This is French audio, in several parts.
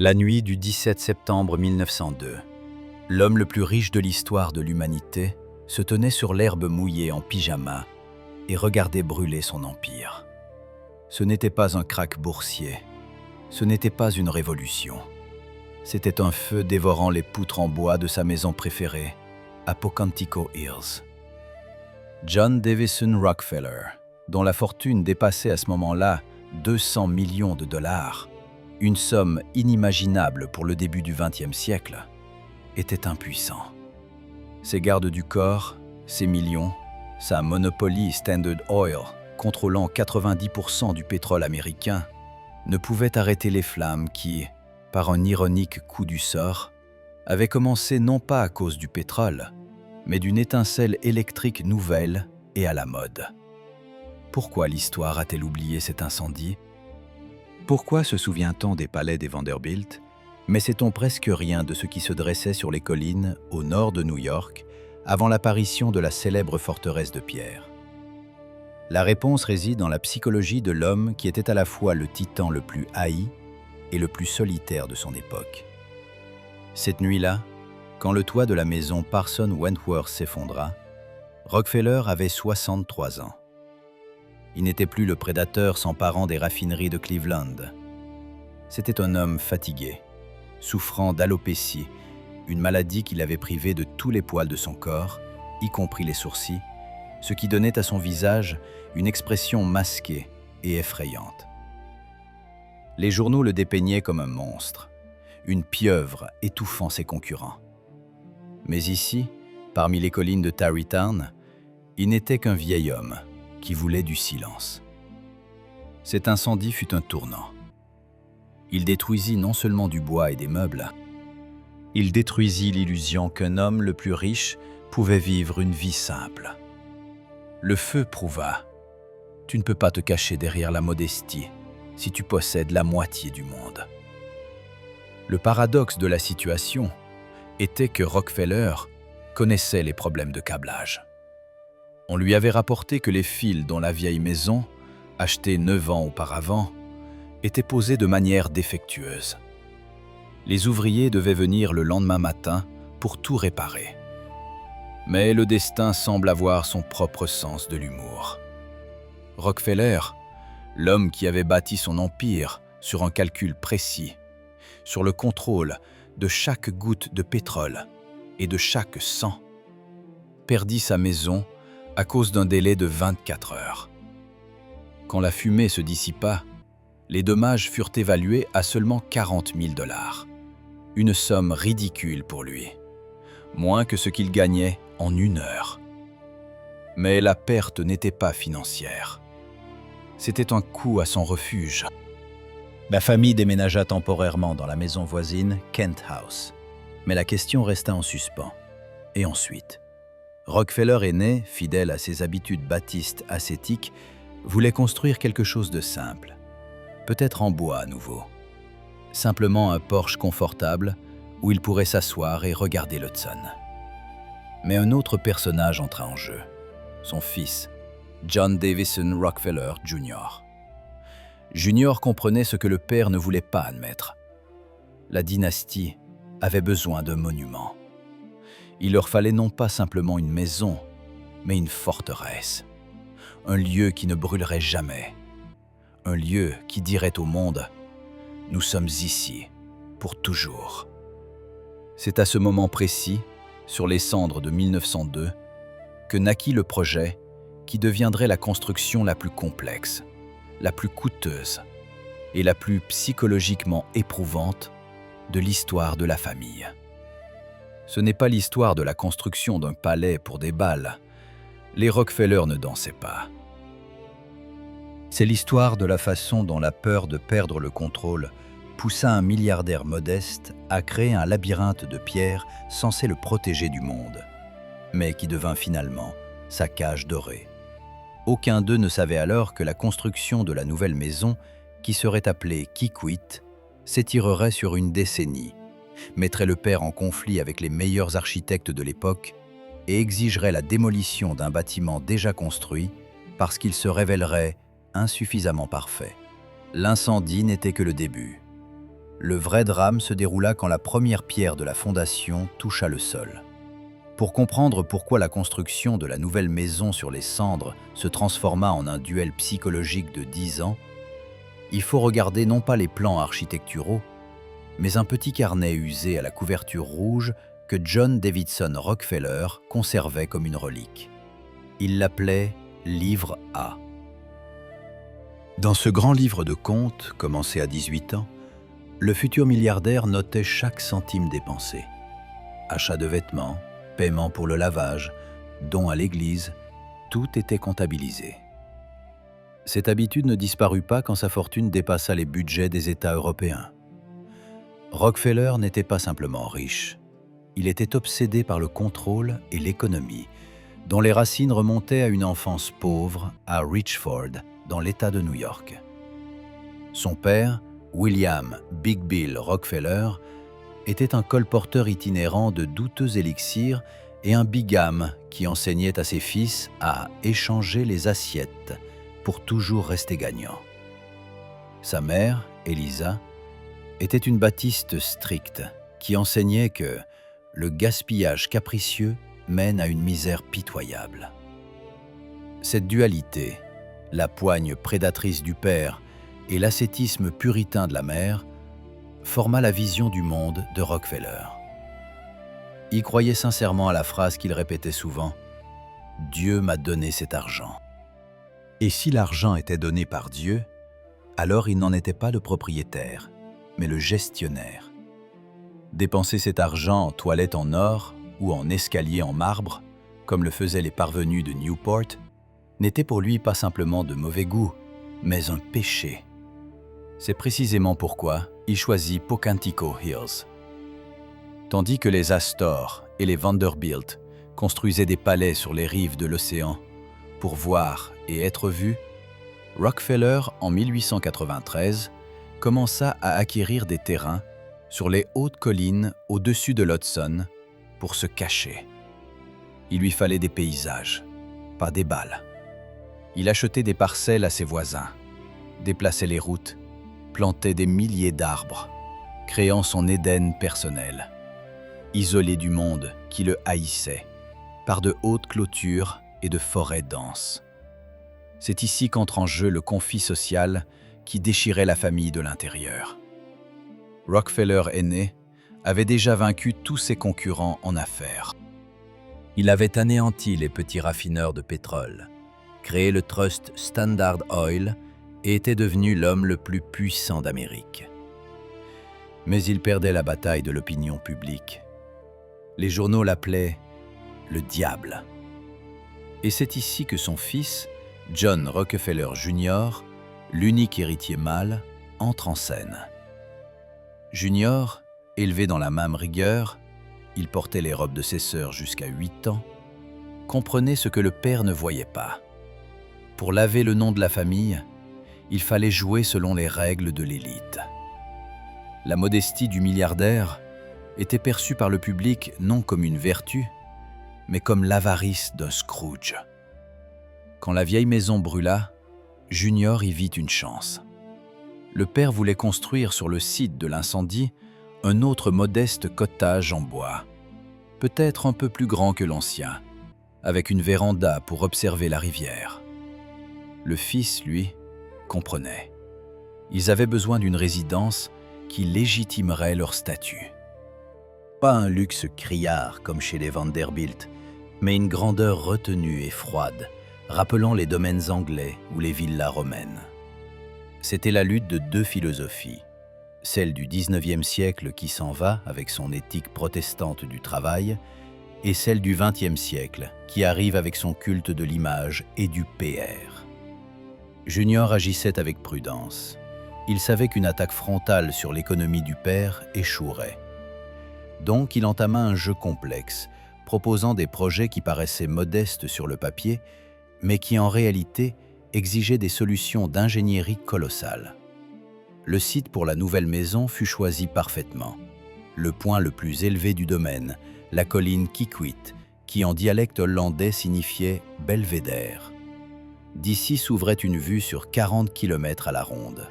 La nuit du 17 septembre 1902, l'homme le plus riche de l'histoire de l'humanité se tenait sur l'herbe mouillée en pyjama et regardait brûler son empire. Ce n'était pas un krach boursier, ce n'était pas une révolution. C'était un feu dévorant les poutres en bois de sa maison préférée, à Pocantico Hills. John Davison Rockefeller, dont la fortune dépassait à ce moment-là 200 millions de dollars, une somme inimaginable pour le début du XXe siècle, était impuissant. Ses gardes du corps, ses millions, sa monopolie Standard Oil, contrôlant 90% du pétrole américain, ne pouvaient arrêter les flammes qui, par un ironique coup du sort, avaient commencé non pas à cause du pétrole, mais d'une étincelle électrique nouvelle et à la mode. Pourquoi l'histoire a-t-elle oublié cet incendie? Pourquoi se souvient-on des palais des Vanderbilt, mais sait-on presque rien de ce qui se dressait sur les collines au nord de New York avant l'apparition de la célèbre forteresse de pierre? La réponse réside dans la psychologie de l'homme qui était à la fois le titan le plus haï et le plus solitaire de son époque. Cette nuit-là, quand le toit de la maison Parson Wentworth s'effondra, Rockefeller avait 63 ans. Il n'était plus le prédateur s'emparant des raffineries de Cleveland. C'était un homme fatigué, souffrant d'alopécie, une maladie qui l'avait privé de tous les poils de son corps, y compris les sourcils, ce qui donnait à son visage une expression masquée et effrayante. Les journaux le dépeignaient comme un monstre, une pieuvre étouffant ses concurrents. Mais ici, parmi les collines de Tarrytown, il n'était qu'un vieil homme qui voulait du silence. Cet incendie fut un tournant. Il détruisit non seulement du bois et des meubles, il détruisit l'illusion qu'un homme le plus riche pouvait vivre une vie simple. Le feu prouva: tu ne peux pas te cacher derrière la modestie si tu possèdes la moitié du monde. Le paradoxe de la situation était que Rockefeller connaissait les problèmes de câblage. On lui avait rapporté que les fils dans la vieille maison, achetée 9 ans auparavant, étaient posés de manière défectueuse. Les ouvriers devaient venir le lendemain matin pour tout réparer. Mais le destin semble avoir son propre sens de l'humour. Rockefeller, l'homme qui avait bâti son empire sur un calcul précis, sur le contrôle de chaque goutte de pétrole et de chaque sang, perdit sa maison à cause d'un délai de 24 heures. Quand la fumée se dissipa, les dommages furent évalués à seulement 40 000 $, une somme ridicule pour lui, moins que ce qu'il gagnait en 1 heure. Mais la perte n'était pas financière. C'était un coup à son refuge. La famille déménagea temporairement dans la maison voisine, Kent House. Mais la question resta en suspens. Et ensuite, Rockefeller aîné, fidèle à ses habitudes baptistes ascétiques, voulait construire quelque chose de simple, peut-être en bois à nouveau. Simplement un porche confortable où il pourrait s'asseoir et regarder l'Hudson. Mais un autre personnage entra en jeu, son fils, John Davison Rockefeller Jr. Junior comprenait ce que le père ne voulait pas admettre. La dynastie avait besoin d'un monument. Il leur fallait non pas simplement une maison, mais une forteresse. Un lieu qui ne brûlerait jamais. Un lieu qui dirait au monde « Nous sommes ici, pour toujours ». C'est à ce moment précis, sur les cendres de 1902, que naquit le projet qui deviendrait la construction la plus complexe, la plus coûteuse et la plus psychologiquement éprouvante de l'histoire de la famille. Ce n'est pas l'histoire de la construction d'un palais pour des balles. Les Rockefeller ne dansaient pas. C'est l'histoire de la façon dont la peur de perdre le contrôle poussa un milliardaire modeste à créer un labyrinthe de pierre censé le protéger du monde, mais qui devint finalement sa cage dorée. Aucun d'eux ne savait alors que la construction de la nouvelle maison, qui serait appelée Kikwit, s'étirerait sur une décennie, mettrait le père en conflit avec les meilleurs architectes de l'époque et exigerait la démolition d'un bâtiment déjà construit parce qu'il se révélerait insuffisamment parfait. L'incendie n'était que le début. Le vrai drame se déroula quand la première pierre de la fondation toucha le sol. Pour comprendre pourquoi la construction de la nouvelle maison sur les cendres se transforma en un duel psychologique de 10 ans, il faut regarder non pas les plans architecturaux, mais un petit carnet usé à la couverture rouge que John Davidson Rockefeller conservait comme une relique. Il l'appelait « Livre A ». Dans ce grand livre de comptes, commencé à 18 ans, le futur milliardaire notait chaque centime dépensé. Achat de vêtements, paiement pour le lavage, dons à l'église, tout était comptabilisé. Cette habitude ne disparut pas quand sa fortune dépassa les budgets des États européens. Rockefeller n'était pas simplement riche, il était obsédé par le contrôle et l'économie, dont les racines remontaient à une enfance pauvre à Richford, dans l'État de New York. Son père, William Big Bill Rockefeller, était un colporteur itinérant de douteux élixirs et un bigame qui enseignait à ses fils à échanger les assiettes pour toujours rester gagnant. Sa mère, Eliza, était une baptiste stricte qui enseignait que le gaspillage capricieux mène à une misère pitoyable. Cette dualité, la poigne prédatrice du père et l'ascétisme puritain de la mère, forma la vision du monde de Rockefeller. Il croyait sincèrement à la phrase qu'il répétait souvent « Dieu m'a donné cet argent ». Et si l'argent était donné par Dieu, alors il n'en était pas le propriétaire, mais le gestionnaire. Dépenser cet argent en toilettes en or ou en escaliers en marbre, comme le faisaient les parvenus de Newport, n'était pour lui pas simplement de mauvais goût, mais un péché. C'est précisément pourquoi il choisit Pocantico Hills. Tandis que les Astor et les Vanderbilt construisaient des palais sur les rives de l'océan pour voir et être vu, Rockefeller, en 1893, commença à acquérir des terrains sur les hautes collines au-dessus de l'Hudson pour se cacher. Il lui fallait des paysages, pas des balles. Il achetait des parcelles à ses voisins, déplaçait les routes, plantait des milliers d'arbres, créant son Éden personnel, isolé du monde qui le haïssait, par de hautes clôtures et de forêts denses. C'est ici qu'entre en jeu le conflit social qui déchirait la famille de l'intérieur. Rockefeller aîné avait déjà vaincu tous ses concurrents en affaires. Il avait anéanti les petits raffineurs de pétrole, créé le trust Standard Oil et était devenu l'homme le plus puissant d'Amérique. Mais il perdait la bataille de l'opinion publique. Les journaux l'appelaient « le diable ». Et c'est ici que son fils, John Rockefeller Jr., l'unique héritier mâle, entre en scène. Junior, élevé dans la même rigueur, il portait les robes de ses sœurs jusqu'à 8 ans, comprenait ce que le père ne voyait pas. Pour laver le nom de la famille, il fallait jouer selon les règles de l'élite. La modestie du milliardaire était perçue par le public non comme une vertu, mais comme l'avarice d'un Scrooge. Quand la vieille maison brûla, Junior y vit une chance. Le père voulait construire sur le site de l'incendie un autre modeste cottage en bois, peut-être un peu plus grand que l'ancien, avec une véranda pour observer la rivière. Le fils, lui, comprenait. Ils avaient besoin d'une résidence qui légitimerait leur statut. Pas un luxe criard comme chez les Vanderbilt, mais une grandeur retenue et froide, rappelant les domaines anglais ou les villas romaines. C'était la lutte de deux philosophies, celle du XIXe siècle qui s'en va avec son éthique protestante du travail, et celle du XXe siècle qui arrive avec son culte de l'image et du PR. Junior agissait avec prudence. Il savait qu'une attaque frontale sur l'économie du père échouerait. Donc il entama un jeu complexe, proposant des projets qui paraissaient modestes sur le papier, mais qui en réalité exigeaient des solutions d'ingénierie colossales. Le site pour la nouvelle maison fut choisi parfaitement. Le point le plus élevé du domaine, la colline Kikwit, qui en dialecte hollandais signifiait « belvédère ». D'ici s'ouvrait une vue sur 40 km à la ronde.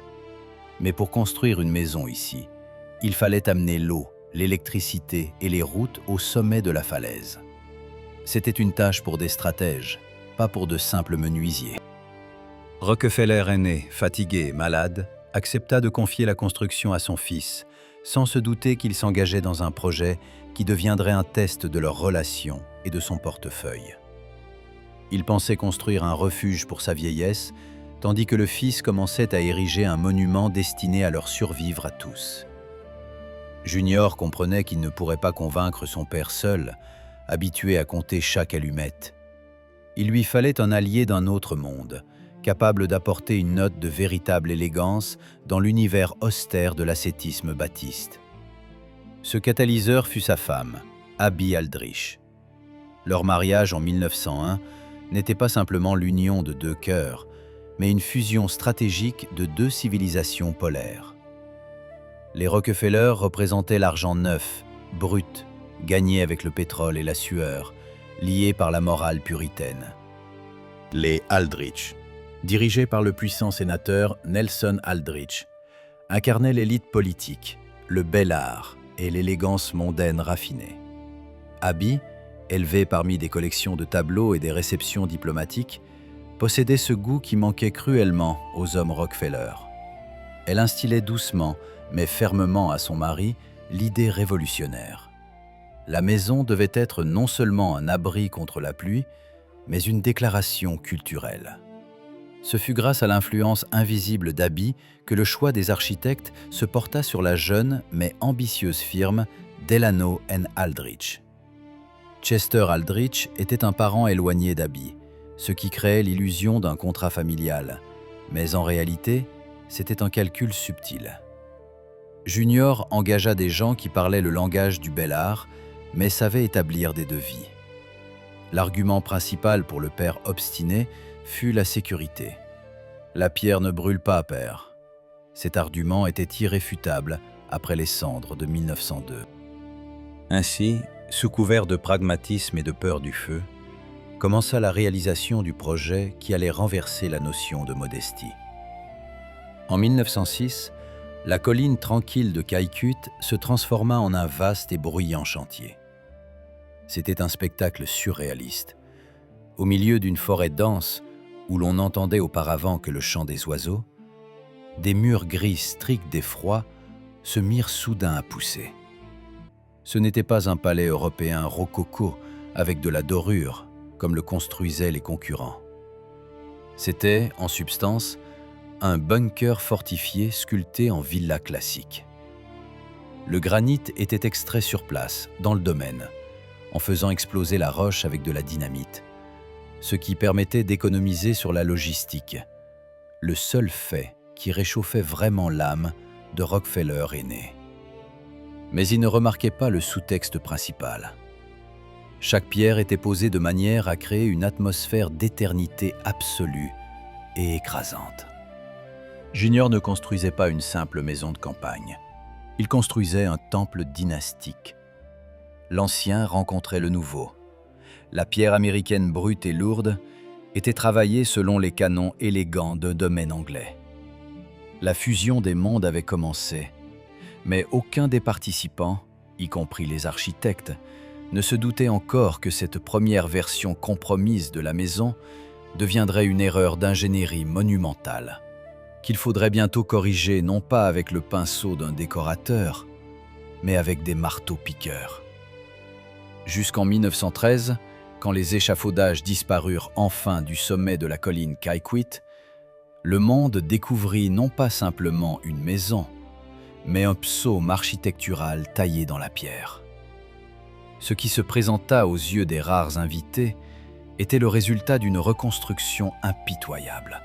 Mais pour construire une maison ici, Il fallait amener l'eau, l'électricité et les routes au sommet de la falaise. C'était une tâche pour des stratèges, pas pour de simples menuisiers. Rockefeller aîné, fatigué, malade, accepta de confier la construction à son fils, sans se douter qu'il s'engageait dans un projet qui deviendrait un test de leur relation et de son portefeuille. Il pensait construire un refuge pour sa vieillesse, tandis que le fils commençait à ériger un monument destiné à leur survivre à tous. Junior comprenait qu'il ne pourrait pas convaincre son père seul, habitué à compter chaque allumette. Il lui fallait un allié d'un autre monde, capable d'apporter une note de véritable élégance dans l'univers austère de l'ascétisme baptiste. Ce catalyseur fut sa femme, Abby Aldrich. Leur mariage en 1901 n'était pas simplement l'union de deux cœurs, mais une fusion stratégique de deux civilisations polaires. Les Rockefeller représentaient l'argent neuf, brut, gagné avec le pétrole et la sueur, lié par la morale puritaine. Les Aldrich, dirigés par le puissant sénateur Nelson Aldrich, incarnaient l'élite politique, le bel art et l'élégance mondaine raffinée. Abby, élevée parmi des collections de tableaux et des réceptions diplomatiques, possédait ce goût qui manquait cruellement aux hommes Rockefeller. Elle instillait doucement, mais fermement à son mari, l'idée révolutionnaire. La maison devait être non seulement un abri contre la pluie, mais une déclaration culturelle. Ce fut grâce à l'influence invisible d'Abby que le choix des architectes se porta sur la jeune mais ambitieuse firme Delano & Aldrich. Chester Aldrich était un parent éloigné d'Abby, ce qui créait l'illusion d'un contrat familial, mais en réalité, c'était un calcul subtil. Junior engagea des gens qui parlaient le langage du bel art, mais savaient établir des devis. L'argument principal pour le père obstiné fut la sécurité. La pierre ne brûle pas, père. Cet argument était irréfutable après les cendres de 1902. Ainsi, sous couvert de pragmatisme et de peur du feu, commença la réalisation du projet qui allait renverser la notion de modestie. En 1906, la colline tranquille de Kaikut se transforma en un vaste et bruyant chantier. C'était un spectacle surréaliste. Au milieu d'une forêt dense, où l'on n'entendait auparavant que le chant des oiseaux, des murs gris stricts d'effroi se mirent soudain à pousser. Ce n'était pas un palais européen rococo avec de la dorure, comme le construisaient les concurrents. C'était, en substance, un bunker fortifié sculpté en villa classique. Le granit était extrait sur place, dans le domaine, en faisant exploser la roche avec de la dynamite, ce qui permettait d'économiser sur la logistique, le seul fait qui réchauffait vraiment l'âme de Rockefeller aîné. Mais il ne remarquait pas le sous-texte principal. Chaque pierre était posée de manière à créer une atmosphère d'éternité absolue et écrasante. Junior ne construisait pas une simple maison de campagne. Il construisait un temple dynastique. L'ancien rencontrait le nouveau. La pierre américaine brute et lourde était travaillée selon les canons élégants d'un domaine anglais. La fusion des mondes avait commencé, mais aucun des participants, y compris les architectes, ne se doutait encore que cette première version compromise de la maison deviendrait une erreur d'ingénierie monumentale, qu'il faudrait bientôt corriger non pas avec le pinceau d'un décorateur, mais avec des marteaux-piqueurs. Jusqu'en 1913, quand les échafaudages disparurent enfin du sommet de la colline Kaikut, le monde découvrit non pas simplement une maison, mais un psaume architectural taillé dans la pierre. Ce qui se présenta aux yeux des rares invités était le résultat d'une reconstruction impitoyable.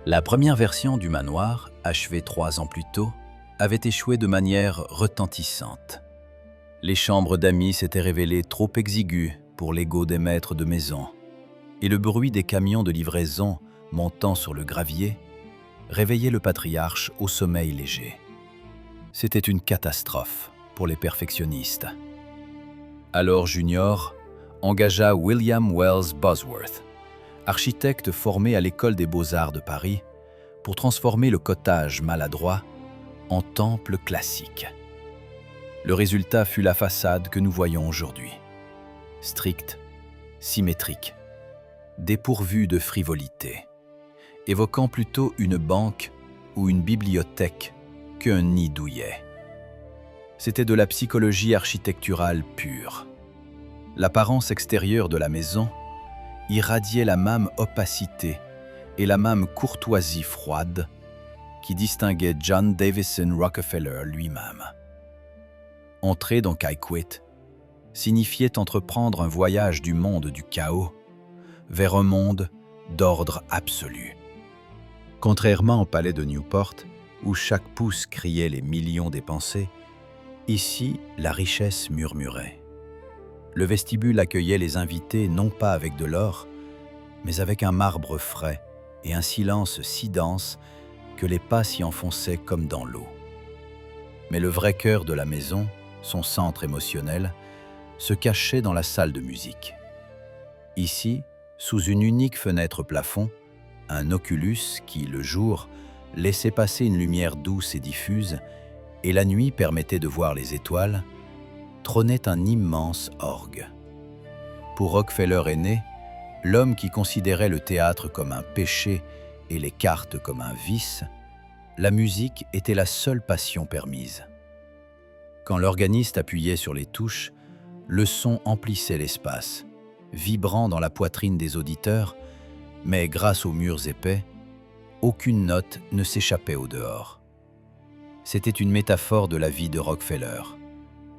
La première version du manoir, achevée 3 ans plus tôt, avait échoué de manière retentissante. Les chambres d'amis s'étaient révélées trop exiguës pour l'ego des maîtres de maison, et le bruit des camions de livraison montant sur le gravier réveillait le patriarche au sommeil léger. C'était une catastrophe pour les perfectionnistes. Alors Junior engagea William Wells Bosworth, architecte formé à l'École des Beaux-Arts de Paris, pour transformer le cottage maladroit en temple classique. Le résultat fut la façade que nous voyons aujourd'hui. Stricte, symétrique, dépourvue de frivolité, évoquant plutôt une banque ou une bibliothèque qu'un nid douillet. C'était de la psychologie architecturale pure. L'apparence extérieure de la maison irradiait la même opacité et la même courtoisie froide qui distinguait John Davison Rockefeller lui-même. Entrer dans Kykuit signifiait entreprendre un voyage du monde du chaos vers un monde d'ordre absolu. Contrairement au palais de Newport, où chaque pouce criait les millions dépensés, ici, la richesse murmurait. Le vestibule accueillait les invités non pas avec de l'or, mais avec un marbre frais et un silence si dense que les pas s'y enfonçaient comme dans l'eau. Mais le vrai cœur de la maison, son centre émotionnel, se cachait dans la salle de musique. Ici, sous une unique fenêtre plafond, un oculus qui, le jour, laissait passer une lumière douce et diffuse, et la nuit permettait de voir les étoiles, trônait un immense orgue. Pour Rockefeller aîné, l'homme qui considérait le théâtre comme un péché et les cartes comme un vice, la musique était la seule passion permise. Quand l'organiste appuyait sur les touches, le son emplissait l'espace, vibrant dans la poitrine des auditeurs, mais grâce aux murs épais, aucune note ne s'échappait au dehors. C'était une métaphore de la vie de Rockefeller.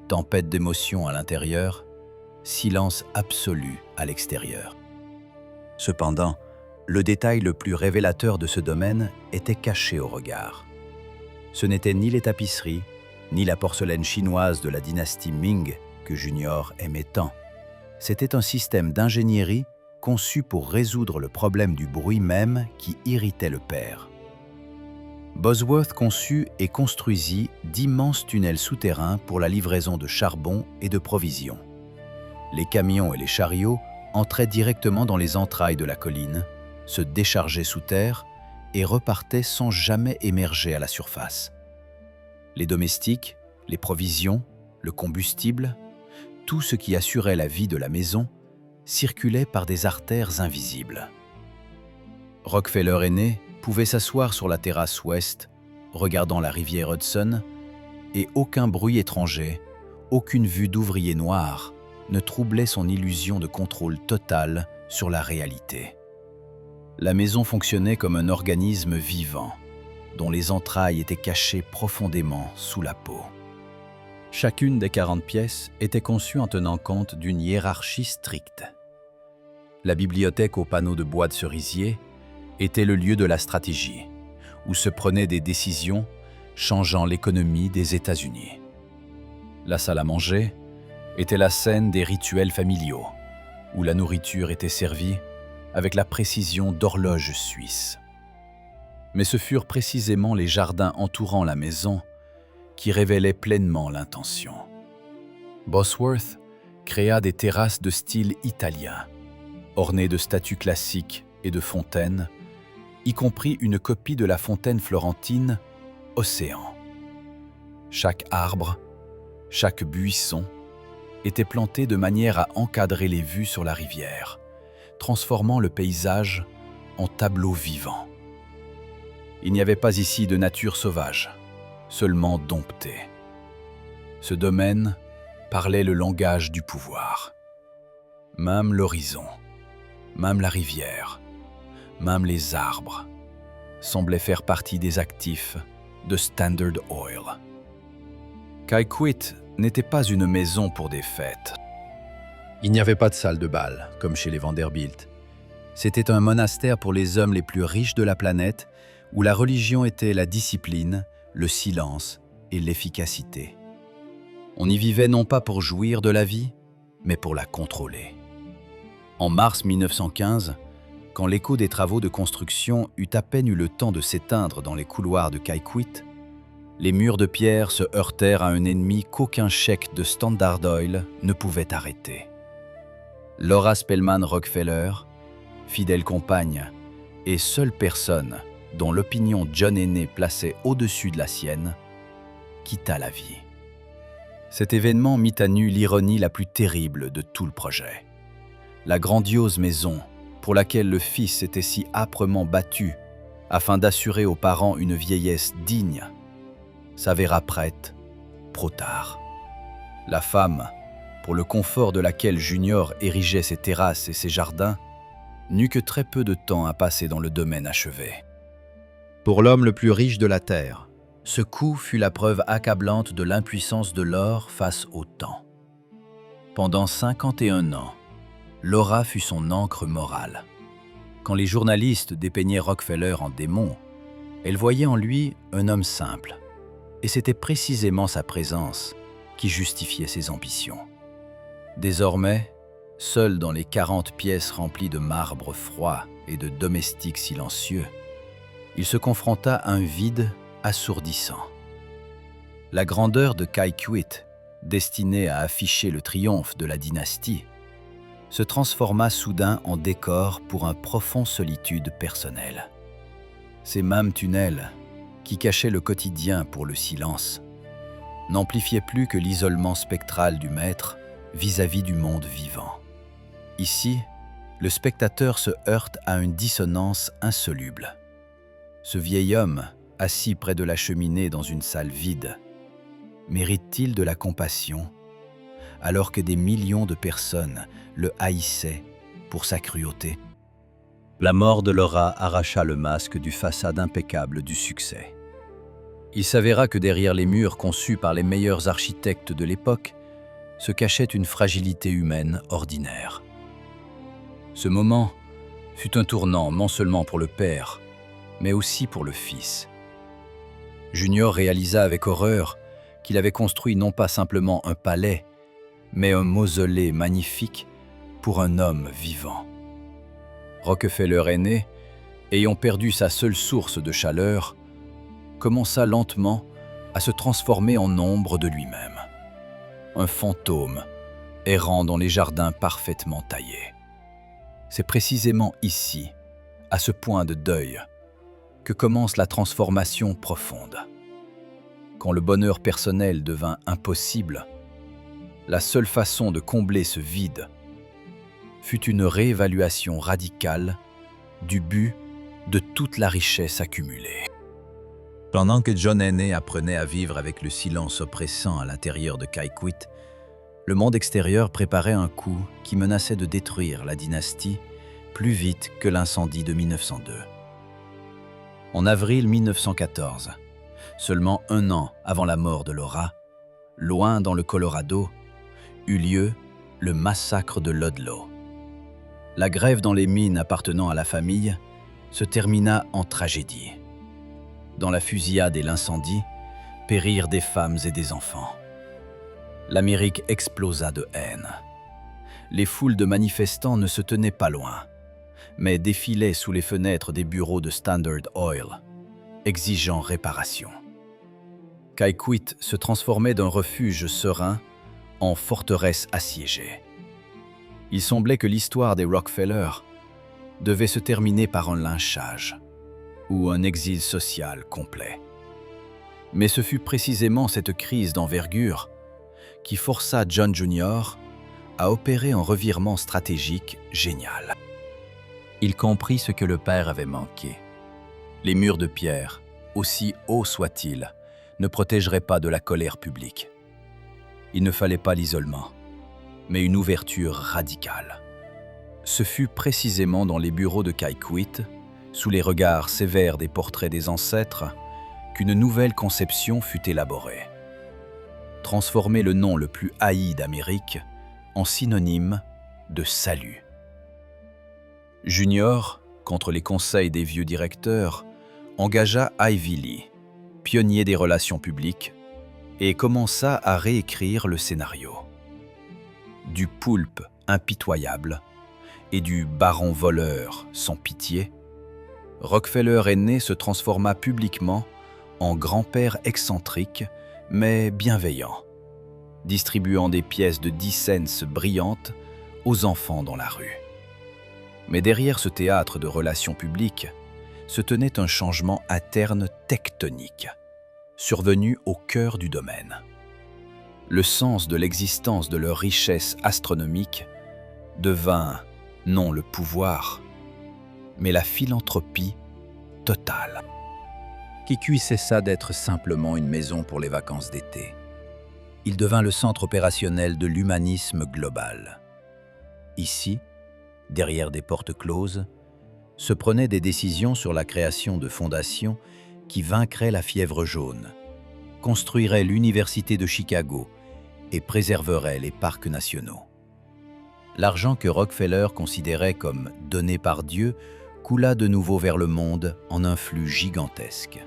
Tempête d'émotions à l'intérieur, silence absolu à l'extérieur. Cependant, le détail le plus révélateur de ce domaine était caché au regard. Ce n'étaient ni les tapisseries, ni la porcelaine chinoise de la dynastie Ming que Junior aimait tant. C'était un système d'ingénierie conçu pour résoudre le problème du bruit même qui irritait le père. Bosworth conçut et construisit d'immenses tunnels souterrains pour la livraison de charbon et de provisions. Les camions et les chariots entraient directement dans les entrailles de la colline, se déchargeaient sous terre et repartaient sans jamais émerger à la surface. Les domestiques, les provisions, le combustible, tout ce qui assurait la vie de la maison, circulait par des artères invisibles. Rockefeller aîné pouvait s'asseoir sur la terrasse ouest, regardant la rivière Hudson, et aucun bruit étranger, aucune vue d'ouvrier noir ne troublait son illusion de contrôle total sur la réalité. La maison fonctionnait comme un organisme vivant, dont les entrailles étaient cachées profondément sous la peau. Chacune des 40 pièces était conçue en tenant compte d'une hiérarchie stricte. La bibliothèque aux panneaux de bois de cerisier était le lieu de la stratégie, où se prenaient des décisions changeant l'économie des États-Unis. La salle à manger était la scène des rituels familiaux, où la nourriture était servie avec la précision d'horloges suisses. Mais ce furent précisément les jardins entourant la maison qui révélaient pleinement l'intention. Bosworth créa des terrasses de style italien, ornées de statues classiques et de fontaines, y compris une copie de la fontaine florentine Océan. Chaque arbre, chaque buisson était planté de manière à encadrer les vues sur la rivière, transformant le paysage en tableau vivant. Il n'y avait pas ici de nature sauvage, seulement domptée. Ce domaine parlait le langage du pouvoir. Même l'horizon, même la rivière, même les arbres semblaient faire partie des actifs de Standard Oil. Kykuit n'était pas une maison pour des fêtes. Il n'y avait pas de salle de bal, comme chez les Vanderbilt. C'était un monastère pour les hommes les plus riches de la planète, où la religion était la discipline, le silence et l'efficacité. On y vivait non pas pour jouir de la vie, mais pour la contrôler. En mars 1915, quand l'écho des travaux de construction eut à peine eu le temps de s'éteindre dans les couloirs de Kykuit, les murs de pierre se heurtèrent à un ennemi qu'aucun chèque de Standard Oil ne pouvait arrêter. Laura Spelman Rockefeller, fidèle compagne et seule personne dont l'opinion John aîné plaçait au-dessus de la sienne, quitta la vie. Cet événement mit à nu l'ironie la plus terrible de tout le projet. La grandiose maison, pour laquelle le fils s'était si âprement battu afin d'assurer aux parents une vieillesse digne, s'avéra prête trop tard. La femme, pour le confort de laquelle Junior érigeait ses terrasses et ses jardins, n'eut que très peu de temps à passer dans le domaine achevé. Pour l'homme le plus riche de la terre, ce coup fut la preuve accablante de l'impuissance de l'or face au temps. Pendant 51 ans, Laura fut son ancre morale. Quand les journalistes dépeignaient Rockefeller en démon, elle voyait en lui un homme simple, et c'était précisément sa présence qui justifiait ses ambitions. Désormais, seul dans les 40 pièces remplies de marbre froid et de domestiques silencieux, il se confronta à un vide assourdissant. La grandeur de Kaikouit, destinée à afficher le triomphe de la dynastie, se transforma soudain en décor pour un profond solitude personnelle. Ces mêmes tunnels, qui cachaient le quotidien pour le silence, n'amplifiaient plus que l'isolement spectral du maître vis-à-vis du monde vivant. Ici, le spectateur se heurte à une dissonance insoluble. Ce vieil homme, assis près de la cheminée dans une salle vide, mérite-t-il de la compassion alors que des millions de personnes le haïssaient pour sa cruauté? La mort de Laura arracha le masque du façade impeccable du succès. Il s'avéra que derrière les murs conçus par les meilleurs architectes de l'époque se cachait une fragilité humaine ordinaire. Ce moment fut un tournant non seulement pour le père, mais aussi pour le fils. Junior réalisa avec horreur qu'il avait construit non pas simplement un palais, mais un mausolée magnifique pour un homme vivant. Rockefeller aîné, ayant perdu sa seule source de chaleur, commença lentement à se transformer en ombre de lui-même. Un fantôme errant dans les jardins parfaitement taillés. C'est précisément ici, à ce point de deuil, que commence la transformation profonde. Quand le bonheur personnel devint impossible, la seule façon de combler ce vide fut une réévaluation radicale du but de toute la richesse accumulée. Pendant que John aîné apprenait à vivre avec le silence oppressant à l'intérieur de Kaikouit, le monde extérieur préparait un coup qui menaçait de détruire la dynastie plus vite que l'incendie de 1902. En avril 1914, seulement un an avant la mort de Laura, loin dans le Colorado, eut lieu le massacre de Ludlow. La grève dans les mines appartenant à la famille se termina en tragédie. Dans la fusillade et l'incendie, périrent des femmes et des enfants. L'Amérique explosa de haine. Les foules de manifestants ne se tenaient pas loin, mais défilaient sous les fenêtres des bureaux de Standard Oil, exigeant réparation. Kaikouit se transformait d'un refuge serein en forteresse assiégée. Il semblait que l'histoire des Rockefeller devait se terminer par un lynchage ou un exil social complet. Mais ce fut précisément cette crise d'envergure qui força John Jr. à opérer un revirement stratégique génial. Il comprit ce que le père avait manqué. Les murs de pierre, aussi hauts soient-ils, ne protégeraient pas de la colère publique. Il ne fallait pas l'isolement, mais une ouverture radicale. Ce fut précisément dans les bureaux de Kaikouit, sous les regards sévères des portraits des ancêtres, qu'une nouvelle conception fut élaborée. Transformer le nom le plus haï d'Amérique en synonyme de salut. Junior, contre les conseils des vieux directeurs, engagea Ivy Lee, pionnier des relations publiques, et commença à réécrire le scénario. Du poulpe impitoyable et du baron voleur sans pitié, Rockefeller aîné se transforma publiquement en grand-père excentrique mais bienveillant, distribuant des pièces de 10 cents brillantes aux enfants dans la rue. Mais derrière ce théâtre de relations publiques se tenait un changement interne tectonique. survenus au cœur du domaine. Le sens de l'existence de leur richesse astronomique devint non le pouvoir, mais la philanthropie totale. Kikui cessa d'être simplement une maison pour les vacances d'été. Il devint le centre opérationnel de l'humanisme global. Ici, derrière des portes closes, se prenaient des décisions sur la création de fondations qui vaincraient la fièvre jaune, construiraient l'Université de Chicago et préserveraient les parcs nationaux. L'argent que Rockefeller considérait comme donné par Dieu coula de nouveau vers le monde en un flux gigantesque.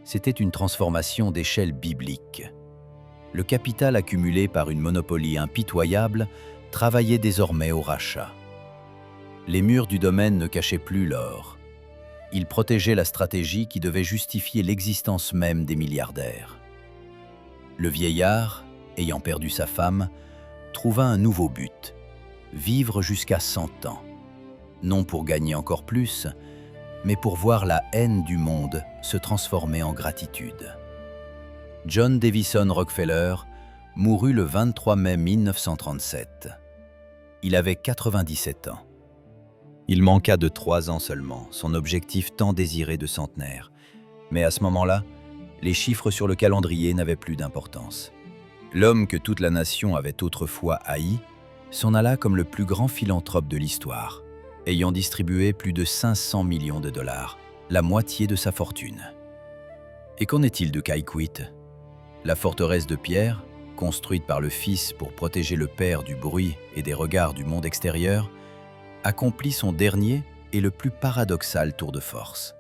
C'était une transformation d'échelle biblique. Le capital accumulé par une monopolie impitoyable travaillait désormais au rachat. Les murs du domaine ne cachaient plus l'or. Ils protégeaient la stratégie qui devait justifier l'existence même des milliardaires. Le vieillard, ayant perdu sa femme, trouva un nouveau but: vivre jusqu'à 100 ans. Non pour gagner encore plus, mais pour voir la haine du monde se transformer en gratitude. John Davison Rockefeller mourut le 23 mai 1937. Il avait 97 ans. Il manqua de 3 ans seulement, son objectif tant désiré de centenaire. Mais à ce moment-là, les chiffres sur le calendrier n'avaient plus d'importance. L'homme que toute la nation avait autrefois haï s'en alla comme le plus grand philanthrope de l'histoire, ayant distribué plus de 500 millions de dollars, la moitié de sa fortune. Et qu'en est-il de Kaikouit? La forteresse de pierre, construite par le fils pour protéger le père du bruit et des regards du monde extérieur, accomplit son dernier et le plus paradoxal tour de force.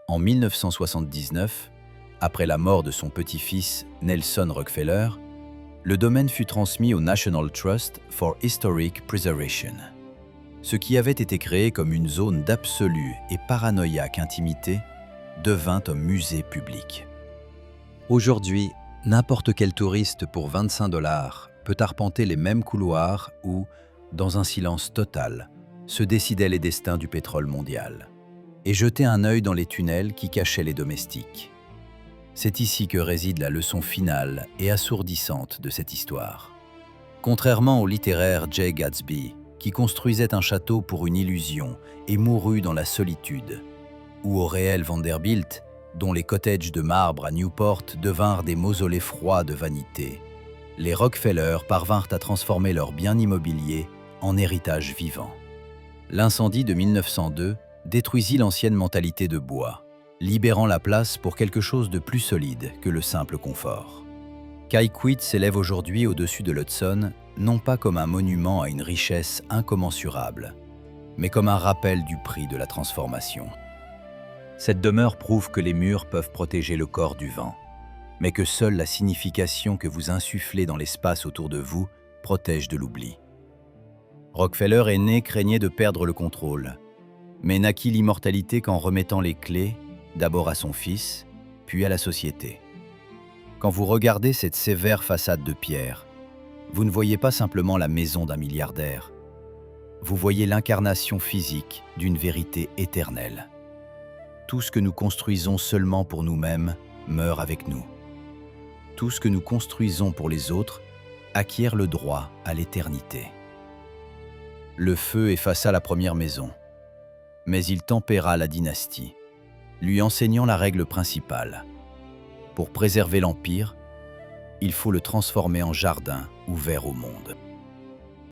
En 1979, après la mort de son petit-fils Nelson Rockefeller, le domaine fut transmis au National Trust for Historic Preservation. Ce qui avait été créé comme une zone d'absolue et paranoïaque intimité devint un musée public. Aujourd'hui, n'importe quel touriste pour 25 $ peut arpenter les mêmes couloirs où, dans un silence total, se décidaient les destins du pétrole mondial, et jeter un œil dans les tunnels qui cachaient les domestiques. C'est ici que réside la leçon finale et assourdissante de cette histoire. Contrairement au littéraire Jay Gatsby, qui construisait un château pour une illusion et mourut dans la solitude, ou au réel Vanderbilt, dont les cottages de marbre à Newport devinrent des mausolées froids de vanité, les Rockefeller parvinrent à transformer leurs biens immobiliers en héritage vivant. L'incendie de 1902 détruisit l'ancienne mentalité de bois, libérant la place pour quelque chose de plus solide que le simple confort. Kaikouit s'élève aujourd'hui au-dessus de l'Hudson, non pas comme un monument à une richesse incommensurable, mais comme un rappel du prix de la transformation. Cette demeure prouve que les murs peuvent protéger le corps du vent, mais que seule la signification que vous insufflez dans l'espace autour de vous protège de l'oubli. Rockefeller aîné craignait de perdre le contrôle, mais naquit l'immortalité qu'en remettant les clés, d'abord à son fils, puis à la société. Quand vous regardez cette sévère façade de pierre, vous ne voyez pas simplement la maison d'un milliardaire. Vous voyez l'incarnation physique d'une vérité éternelle. Tout ce que nous construisons seulement pour nous-mêmes meurt avec nous. Tout ce que nous construisons pour les autres acquiert le droit à l'éternité. Le feu effaça la première maison, mais il tempéra la dynastie, lui enseignant la règle principale. Pour préserver l'empire, il faut le transformer en jardin ouvert au monde.